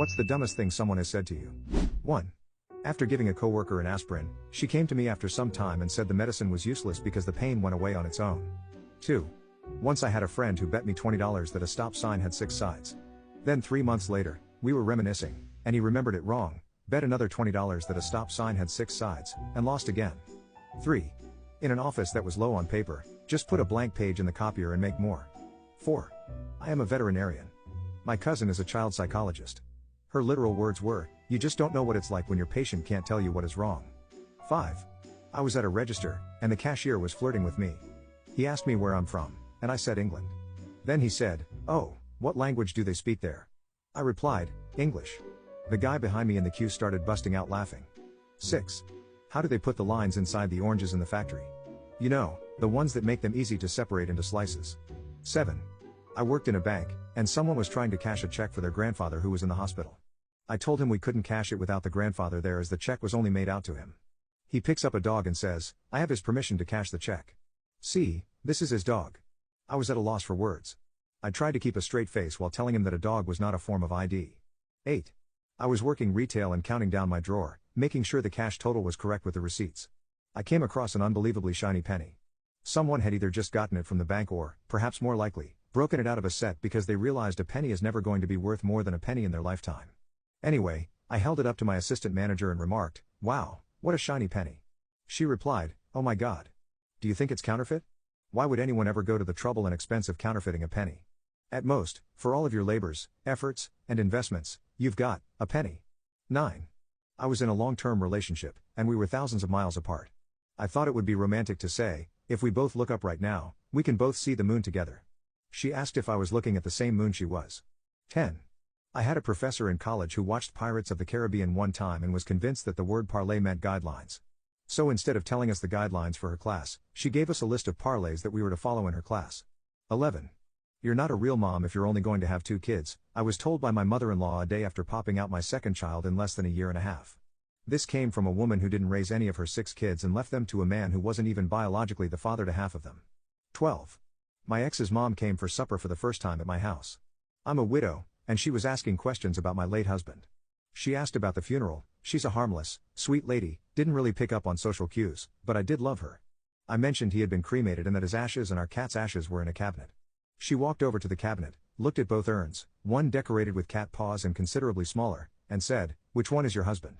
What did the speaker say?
What's the dumbest thing someone has said to you? 1. After giving a coworker an aspirin, she came to me after some time and said the medicine was useless because the pain went away on its own. 2. Once I had a friend who bet me $20 that a stop sign had 6 sides. Then 3 months later, we were reminiscing, and he remembered it wrong, bet another $20 that a stop sign had 6 sides, and lost again. 3. In an office that was low on paper, just put a blank page in the copier and make more. 4. I am a veterinarian. My cousin is a child psychologist. Her literal words were, "You just don't know what it's like when your patient can't tell you what is wrong." 5. I was at a register, and the cashier was flirting with me. He asked me where I'm from, and I said England. Then he said, "Oh, what language do they speak there?" I replied, "English." The guy behind me in the queue started busting out laughing. 6. How do they put the lines inside the oranges in the factory? You know, the ones that make them easy to separate into slices. 7. I worked in a bank, and someone was trying to cash a check for their grandfather who was in the hospital. I told him we couldn't cash it without the grandfather there as the check was only made out to him. He picks up a dog and says, "I have his permission to cash the check." See, this is his dog. I was at a loss for words. I tried to keep a straight face while telling him that a dog was not a form of ID. 8. I was working retail and counting down my drawer, making sure the cash total was correct with the receipts. I came across an unbelievably shiny penny. Someone had either just gotten it from the bank or, perhaps more likely, broken it out of a set because they realized a penny is never going to be worth more than a penny in their lifetime. Anyway, I held it up to my assistant manager and remarked, "Wow, what a shiny penny." She replied, "Oh my God. Do you think it's counterfeit? Why would anyone ever go to the trouble and expense of counterfeiting a penny? At most, for all of your labors, efforts, and investments, you've got a penny." 9. I was in a long-term relationship, and we were thousands of miles apart. I thought it would be romantic to say, "If we both look up right now, we can both see the moon together." She asked if I was looking at the same moon she was. 10. I had a professor in college who watched Pirates of the Caribbean one time and was convinced that the word parlay meant guidelines. So instead of telling us the guidelines for her class, she gave us a list of parlays that we were to follow in her class. 11. You're not a real mom if you're only going to have 2 kids, I was told by my mother-in-law a day after popping out my second child in less than a year and a half. This came from a woman who didn't raise any of her 6 kids and left them to a man who wasn't even biologically the father to half of them. 12. My ex's mom came for supper for the first time at my house. I'm a widow, and she was asking questions about my late husband. She asked about the funeral. She's a harmless, sweet lady, didn't really pick up on social cues, but I did love her. I mentioned he had been cremated and that his ashes and our cat's ashes were in a cabinet. She walked over to the cabinet, looked at both urns, one decorated with cat paws and considerably smaller, and said, "Which one is your husband?"